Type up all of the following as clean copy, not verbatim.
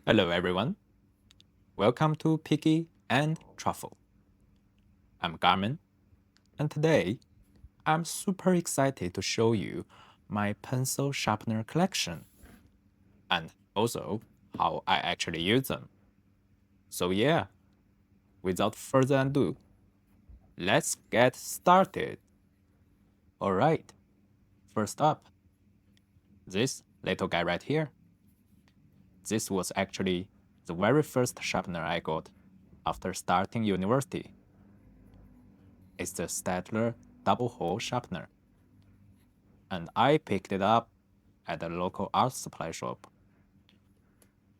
Hello everyone, welcome to Piggy and Truffle. I'm Garmin, and today I'm super excited to show you my pencil sharpener collection and also how I actually use them. So yeah, without further ado, let's get started. Alright, first up, this little guy right here. This was actually the very first sharpener I got after starting university. It's the Staedtler double hole sharpener, and I picked it up at the local art supply shop.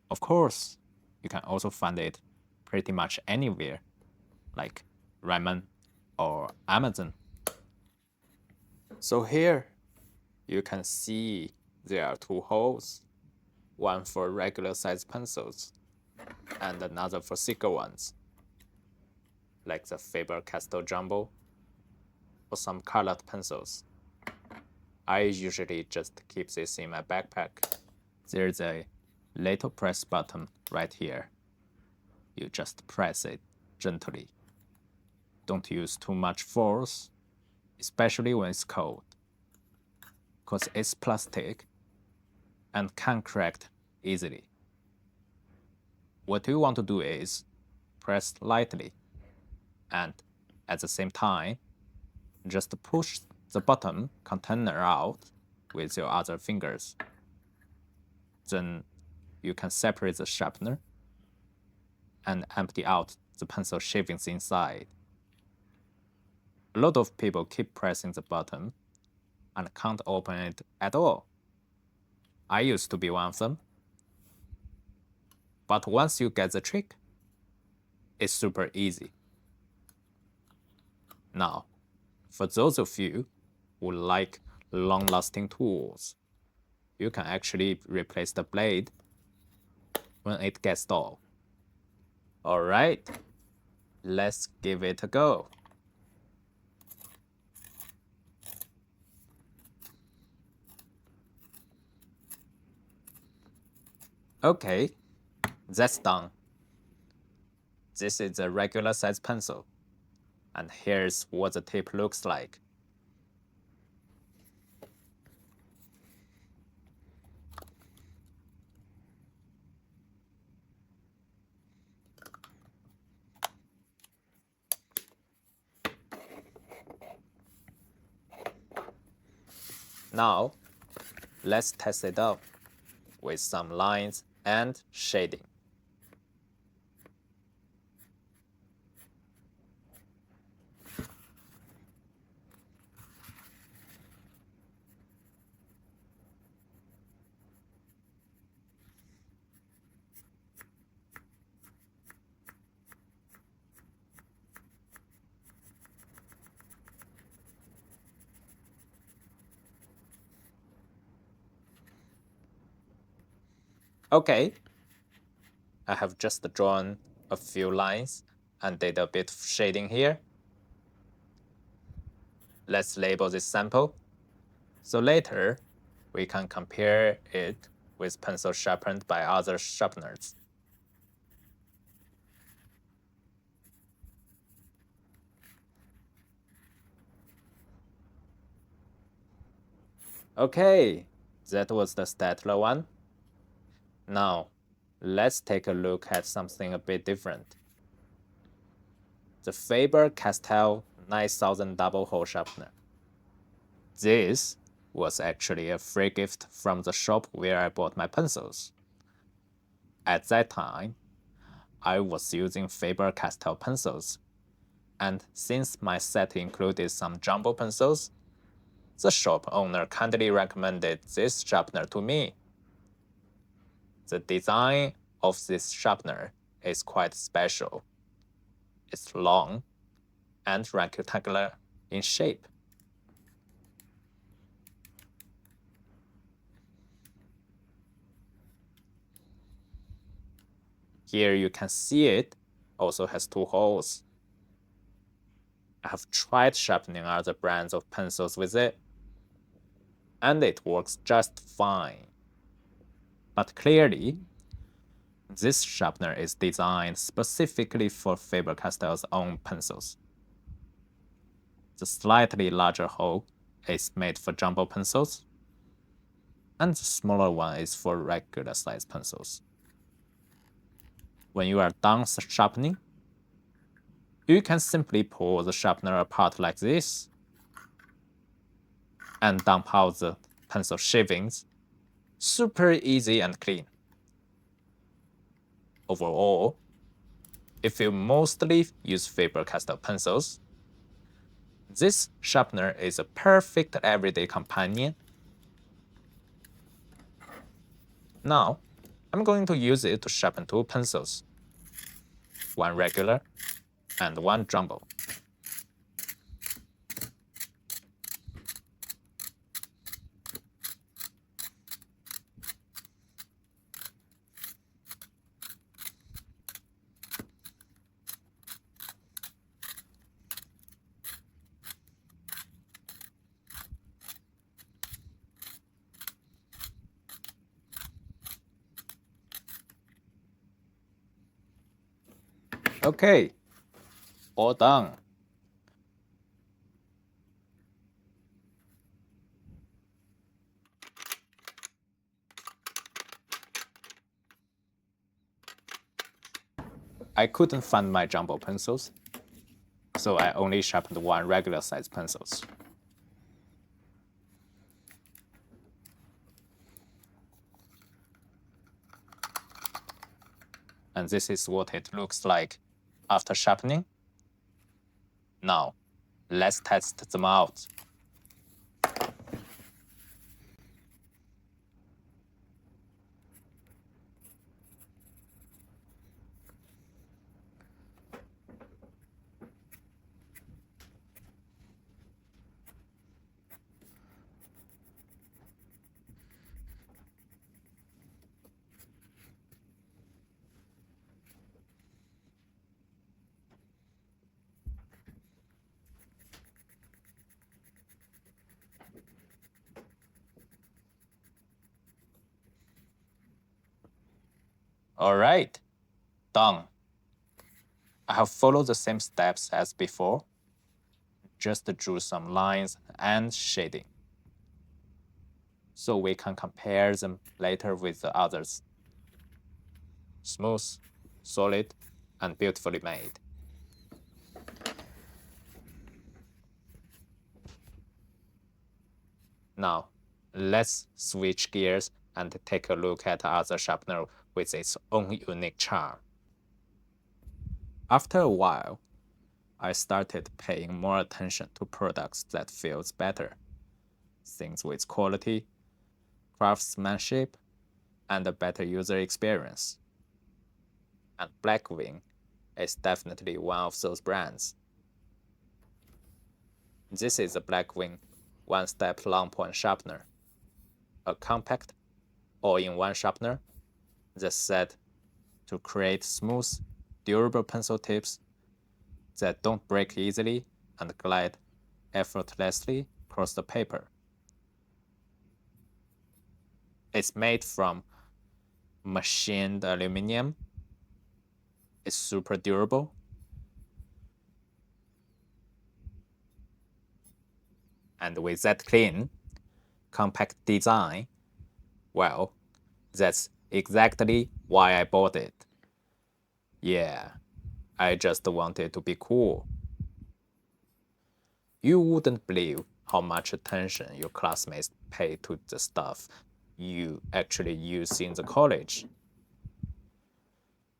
Of course, you can also find it pretty much anywhere, like Ramen or Amazon. So here, you can see there are two holes, one for regular size pencils and another for thicker ones, like the Faber-Castell Jumbo or some colored pencils. I usually just keep this in my backpack. There's a little press button right here. You just press it gently. Don't use too much force, especially when it's cold, because it's plastic and can crack easily. What you want to do is press lightly and at the same time, just push the bottom container out with your other fingers. Then you can separate the sharpener and empty out the pencil shavings inside. A lot of people keep pressing the button and can't open it at all. I used to be one of them. But once you get the trick, it's super easy. Now, for those of you who like long-lasting tools, you can actually replace the blade when it gets dull. Alright, let's give it a go. Okay, that's done. This is a regular size pencil, and here's what the tip looks like. Now, let's test it out with some lines and shading. Okay, I have just drawn a few lines and did a bit of shading here. Let's label this sample, so later we can compare it with pencil sharpened by other sharpeners. Okay, that was the Staedtler one. Now, let's take a look at something a bit different. The Faber-Castell 9000 double hole sharpener. This was actually a free gift from the shop where I bought my pencils. At that time, I was using Faber-Castell pencils, and since my set included some jumbo pencils, the shop owner kindly recommended this sharpener to me. The design of this sharpener is quite special. It's long and rectangular in shape. Here you can see it also has two holes. I have tried sharpening other brands of pencils with it, and it works just fine. But clearly, This sharpener is designed specifically for Faber-Castell's own pencils. The slightly larger hole is made for jumbo pencils, and the smaller one is for regular size pencils. When you are done sharpening, you can simply pull the sharpener apart like this and dump out the pencil shavings. Super easy and clean. Overall, if you mostly use Faber-Castell pencils, this sharpener is a perfect everyday companion. Now, I'm going to use it to sharpen two pencils, one regular and one jumbo. Okay, all done. I couldn't find my jumbo pencils, so I only sharpened one regular size pencils. And this is what it looks like after sharpening. Now, let's test them out. All right, done. I have followed the same steps as before, just drew some lines and shading, so we can compare them later with the others. Smooth, solid, and beautifully made. Now, let's switch gears and take a look at other sharpener with its own unique charm. After a while, I started paying more attention to products that feels better, things with quality, craftsmanship, and a better user experience. And Blackwing is definitely one of those brands. This is a Blackwing one-step long point sharpener, a compact, all-in-one sharpener that's set to create smooth, durable pencil tips that don't break easily and glide effortlessly across the paper. It's made from machined aluminum. It's super durable. And with that clean, compact design, well, that's exactly why I bought it. Yeah, I just wanted to be cool. You wouldn't believe how much attention your classmates pay to the stuff you actually use in the college.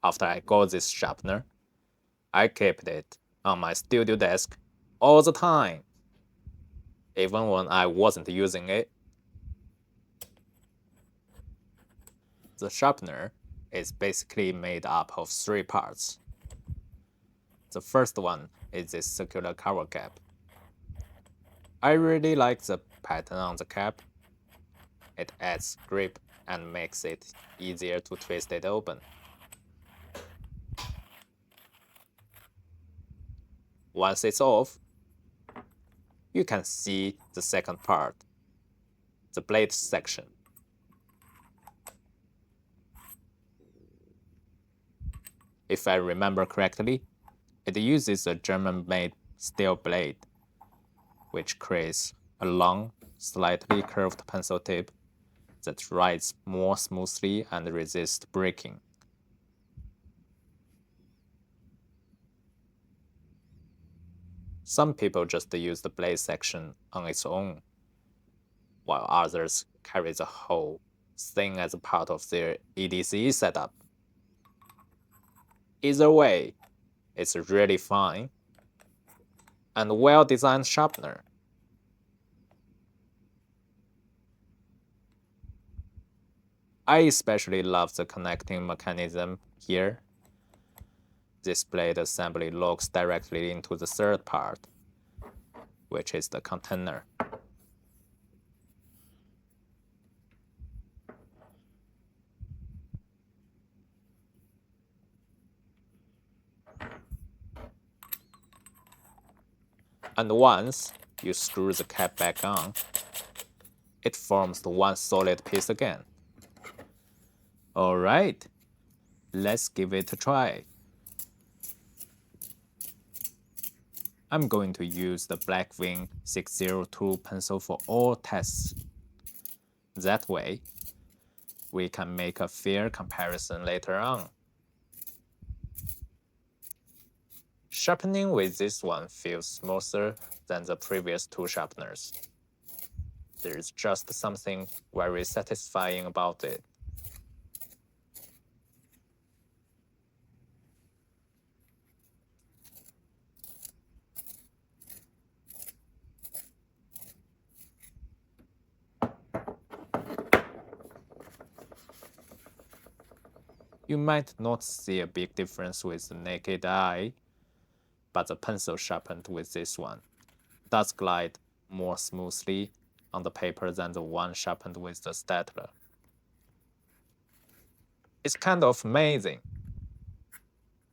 After I got this sharpener, I kept it on my studio desk all the time, even when I wasn't using it. The sharpener is basically made up of three parts. The first one is this circular cover cap. I really like the pattern on the cap. It adds grip and makes it easier to twist it open. Once it's off, you can see the second part, the blade section. If I remember correctly, it uses a German-made steel blade, which creates a long, slightly curved pencil tip that rides more smoothly and resists breaking. Some people just use the blade section on its own, while others carry the whole thing as a part of their EDC setup. Either way, it's really fine and well-designed sharpener. I especially love the connecting mechanism here. This blade assembly locks directly into the third part, which is the container. And once you screw the cap back on, it forms the one solid piece again. Alright, let's give it a try. I'm going to use the Blackwing 602 pencil for all tests. That way, we can make a fair comparison later on. Sharpening with this one feels smoother than the previous two sharpeners. There's just something very satisfying about it. You might not see a big difference with the naked eye, but the pencil sharpened with this one does glide more smoothly on the paper than the one sharpened with the Staedtler. It's kind of amazing.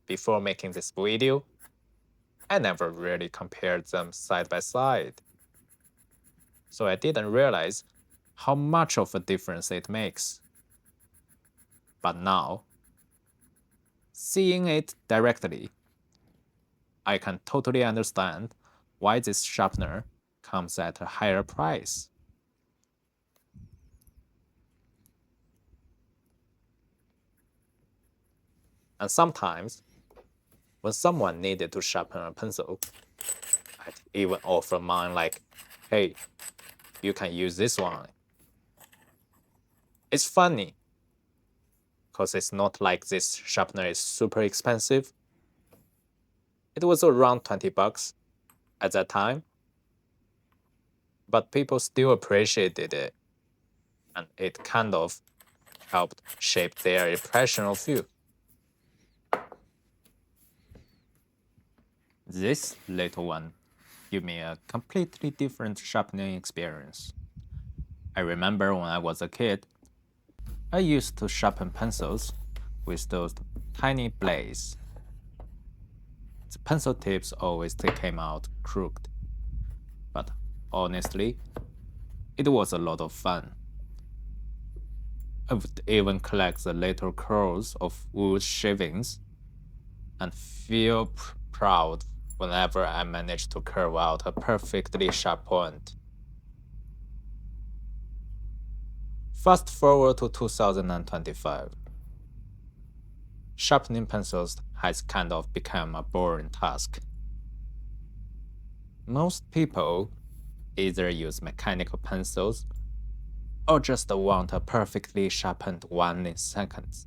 Before making this video, I never really compared them side by side, so I didn't realize how much of a difference it makes. But now, seeing it directly, I can totally understand why this sharpener comes at a higher price. And sometimes, when someone needed to sharpen a pencil, I'd even offer mine like, hey, you can use this one. It's funny, because it's not like this sharpener is super expensive. It was around 20 bucks at that time, but people still appreciated it, and it kind of helped shape their impression of you. This little one gave me a completely different sharpening experience. I remember when I was a kid, I used to sharpen pencils with those tiny blades. The pencil tips always came out crooked, but honestly, it was a lot of fun. I would even collect the little curls of wood shavings and feel proud whenever I managed to curve out a perfectly sharp point. Fast forward to 2025. Sharpening pencils has kind of become a boring task. Most people either use mechanical pencils or just want a perfectly sharpened one in seconds.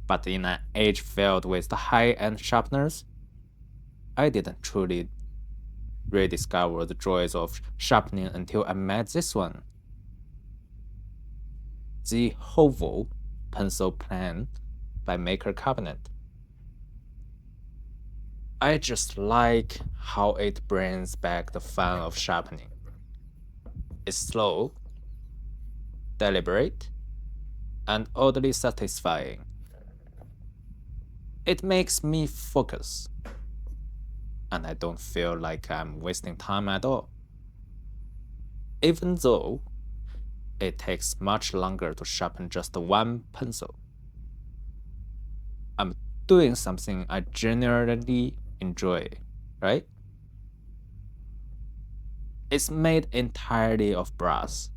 But in an age filled with high-end sharpeners, I didn't truly rediscover the joys of sharpening until I met this one. The Høvel pencil plan by Maker Cabinet. I just like how it brings back the fun of sharpening. It's slow, deliberate, and oddly satisfying. It makes me focus, and I don't feel like I'm wasting time at all. Even though it takes much longer to sharpen just one pencil. I'm doing something I generally enjoy, right? It's made entirely of brass,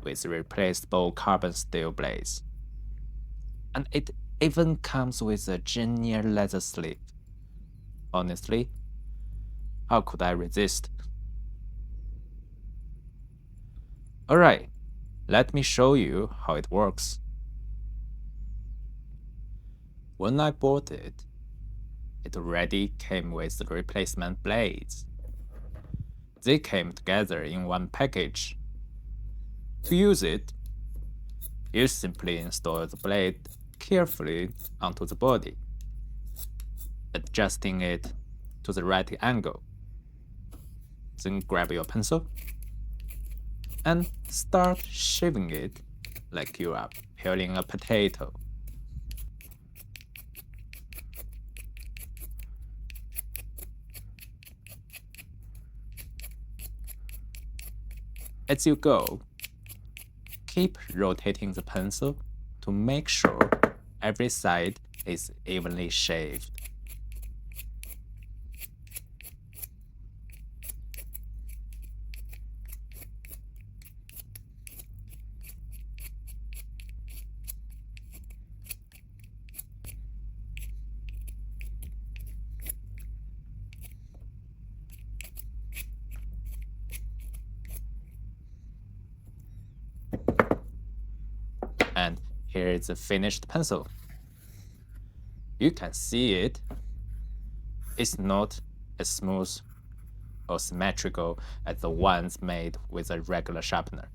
with replaceable carbon steel blades. And it even comes with a genial leather sleeve. Honestly, how could I resist? Alright, let me show you how it works. When I bought it, it already came with the replacement blades. They came together in one package. To use it, you simply install the blade carefully onto the body, adjusting it to the right angle. Then grab your pencil and start shaving it like you are peeling a potato. As you go, keep rotating the pencil to make sure every side is evenly shaved. And here is the finished pencil. You can see it. It's not as smooth or symmetrical as the ones made with a regular sharpener.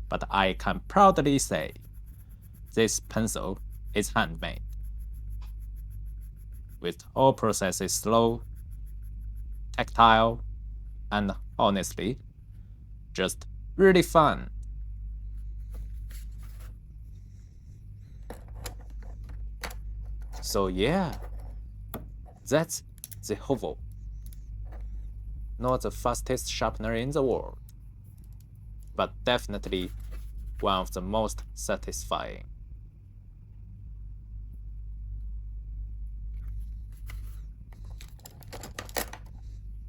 But I can proudly say this pencil is handmade, with all processes slow, tactile, and honestly, just really fun. So yeah, that's the Høvel. Not the fastest sharpener in the world, but definitely one of the most satisfying.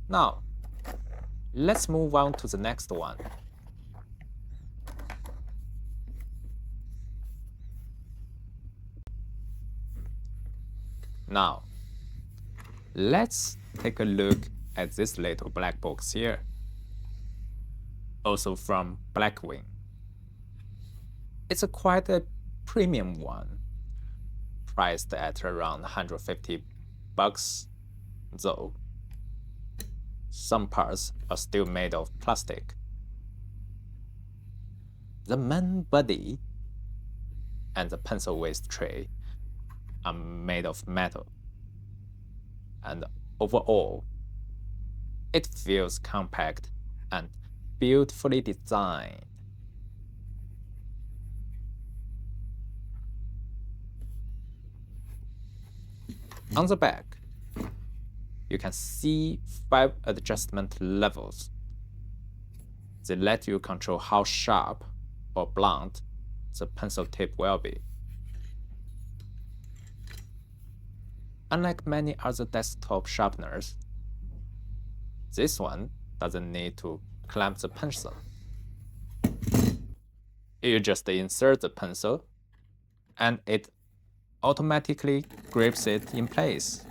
Now, let's move on to the next one. Now, let's take a look at this little black box here. Also from Blackwing. It's quite a premium one, priced at around $150, though some parts are still made of plastic. The main body and the pencil waste tray are made of metal, and overall, it feels compact and beautifully designed. On the back, you can see 5 adjustment levels. They let you control how sharp or blunt the pencil tip will be. Unlike many other desktop sharpeners, this one doesn't need to clamp the pencil. You just insert the pencil, and it automatically grips it in place.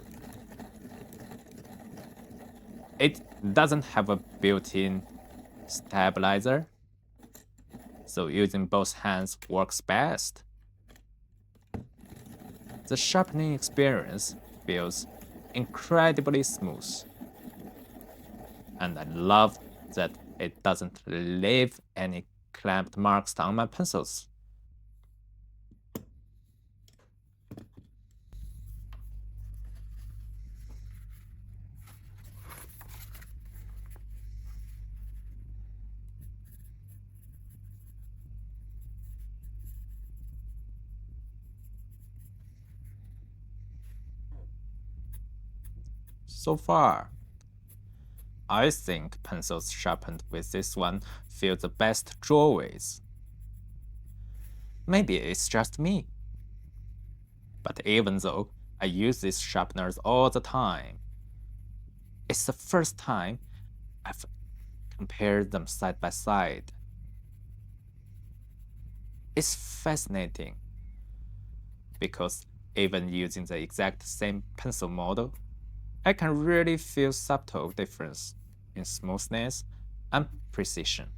It doesn't have a built-in stabilizer, so using both hands works best. The sharpening experience feels incredibly smooth, and I love that it doesn't leave any clamped marks on my pencils. So far, I think pencils sharpened with this one feel the best draw with. Maybe it's just me. But even though I use these sharpeners all the time, it's the first time I've compared them side by side. It's fascinating because even using the exact same pencil model, I can really feel subtle difference in smoothness and precision.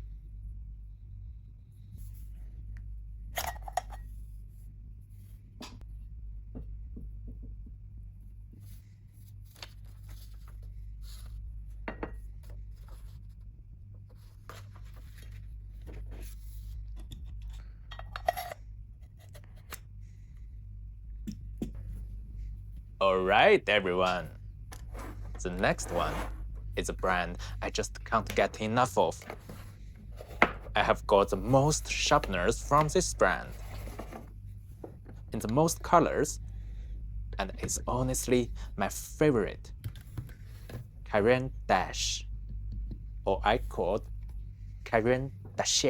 Alright, everyone. The next one is a brand I just can't get enough of. I have got the most sharpeners from this brand, in the most colors, and it's honestly my favorite. Caran Dash, or I call it Caran Dash.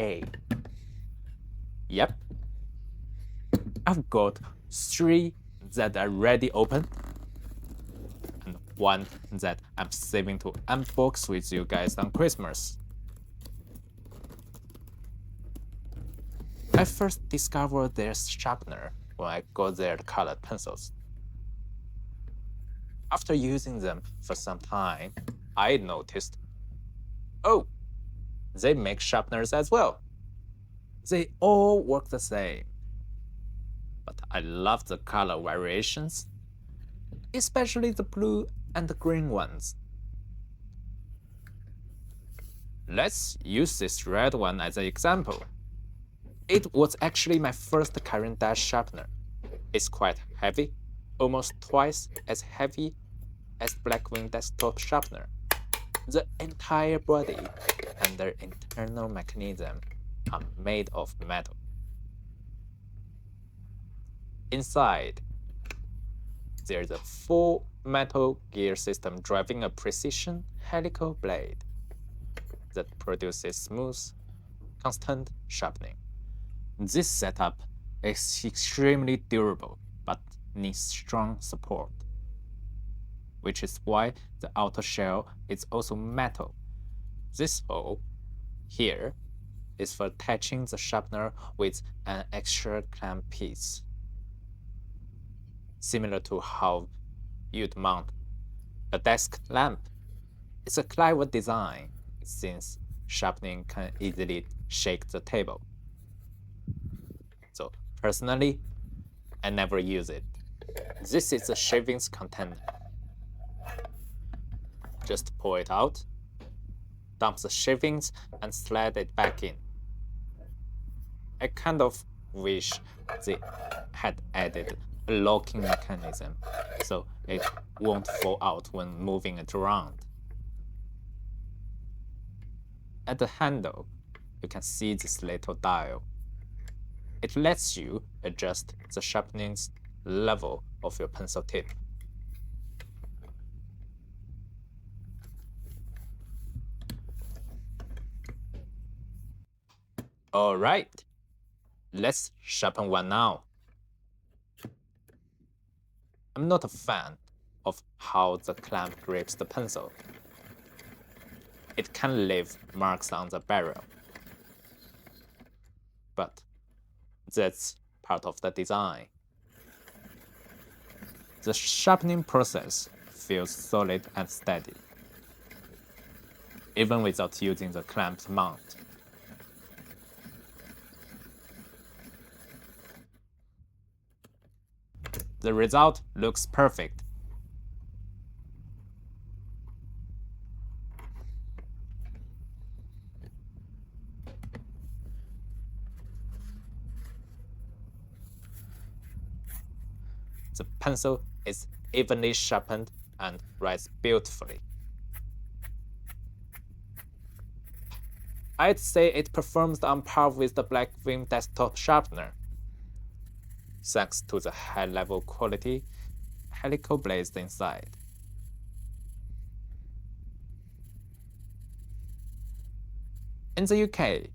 Yep. I've got 3 that are ready open, and 1 that I'm saving to unbox with you guys on Christmas. I first discovered their sharpener when I got their colored pencils. After using them for some time, I noticed, oh, they make sharpeners as well. They all work the same. But I love the color variations, especially the blue and the green ones. Let's use this red one as an example. It was actually my first Caran Dash sharpener. It's quite heavy, almost twice as heavy as Blackwing Desktop Sharpener. The entire body and their internal mechanism are made of metal. Inside, there's a full metal gear system driving a precision helical blade that produces smooth, constant sharpening. This setup is extremely durable but needs strong support, which is why the outer shell is also metal. This hole here is for attaching the sharpener with an extra clamp piece, similar to how you'd mount a desk lamp. It's a clever design since sharpening can easily shake the table. So personally, I never use it. This is a shavings container. Just pull it out, dump the shavings, and slide it back in. I kind of wish they had added a locking mechanism so it won't fall out when moving it around. At the handle, you can see this little dial. It lets you adjust the sharpening level of your pencil tip. Alright, let's sharpen one now. I'm not a fan of how the clamp grips the pencil. It can leave marks on the barrel. But that's part of the design. The sharpening process feels solid and steady, even without using the clamped mount. The result looks perfect. The pencil is evenly sharpened and writes beautifully. I'd say it performs on par with the Blackwing Desktop Sharpener, thanks to the high-level quality helical blades inside. In the UK,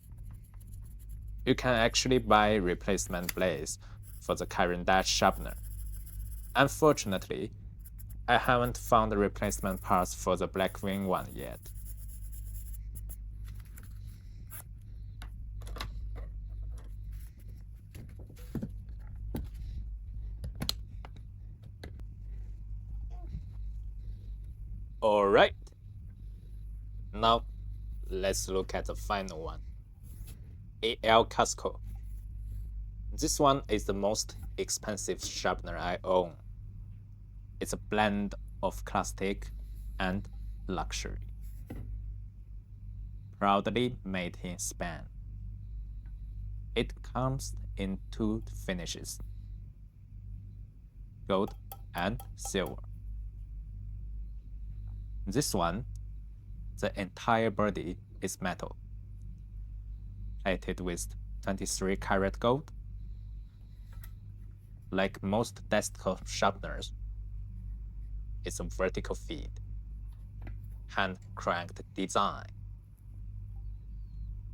you can actually buy replacement blades for the Caran sharpener. Unfortunately, I haven't found the replacement parts for the Blackwing one yet. Alright, now let's look at the final one. Casco. This one is the most expensive sharpener I own. It's a blend of classic and luxury. Proudly made in Spain. It comes in two finishes, gold and silver. This one, the entire body is metal, plated with 23 karat gold. Like most desktop sharpeners, it's a vertical feed, hand-cranked design.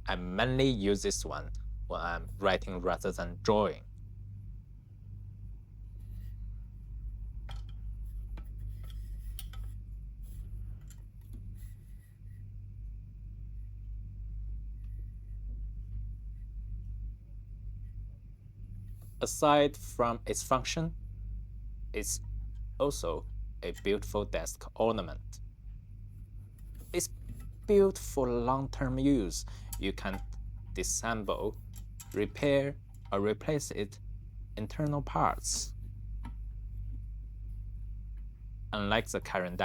I mainly use this one when I'm writing rather than drawing. Aside from its function, it's also a beautiful desk ornament. It's built for long-term use. You can disassemble, repair, or replace its internal parts. Unlike the Caran,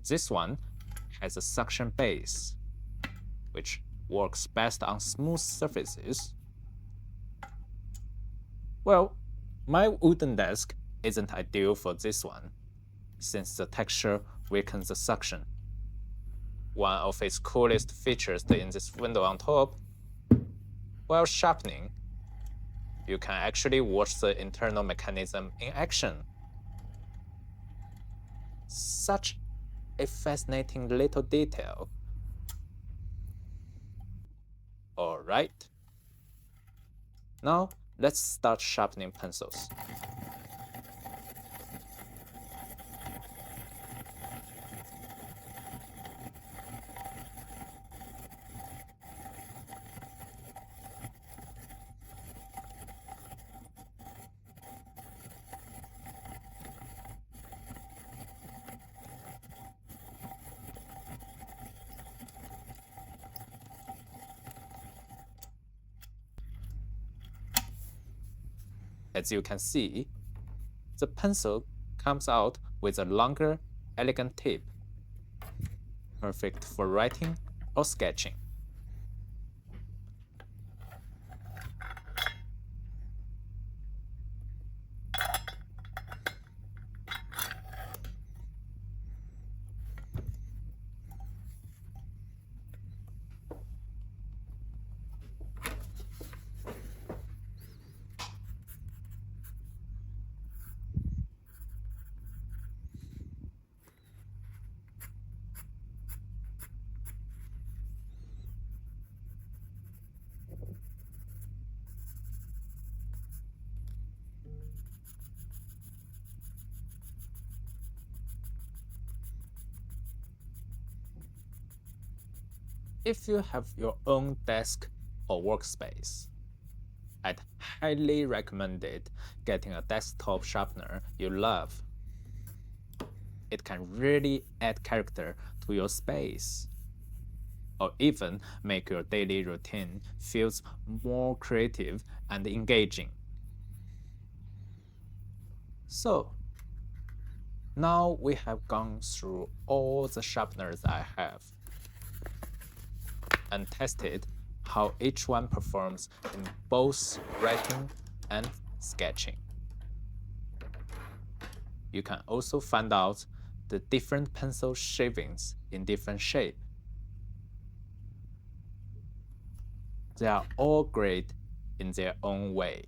this one has a suction base, which works best on smooth surfaces. Well, my wooden desk isn't ideal for this one, since the texture weakens the suction. One of its coolest features is this window on top. While sharpening, you can actually watch the internal mechanism in action. Such a fascinating little detail. Alright. Now, let's start sharpening pencils. As you can see, the pencil comes out with a longer, elegant tip, perfect for writing or sketching. If you have your own desk or workspace, I'd highly recommend getting a desktop sharpener you love. It can really add character to your space, or even make your daily routine feel more creative and engaging. So, now we have gone through all the sharpeners I have and tested how each one performs in both writing and sketching. You can also find out the different pencil shavings in different shapes. They are all great in their own way.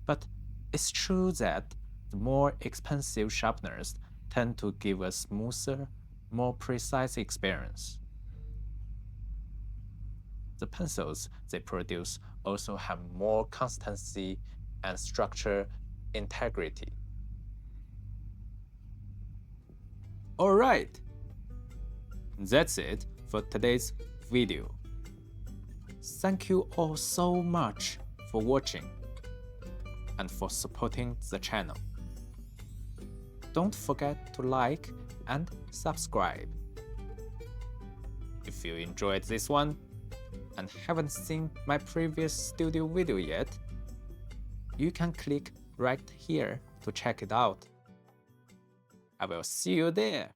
But it's true that the more expensive sharpeners tend to give a smoother, more precise experience. the pencils they produce also have more consistency and structure integrity. Alright, that's it for today's video. Thank you all so much for watching and for supporting the channel. Don't forget to like and subscribe. If you enjoyed this one and haven't seen my previous studio video yet, you can click right here to check it out. I will see you there.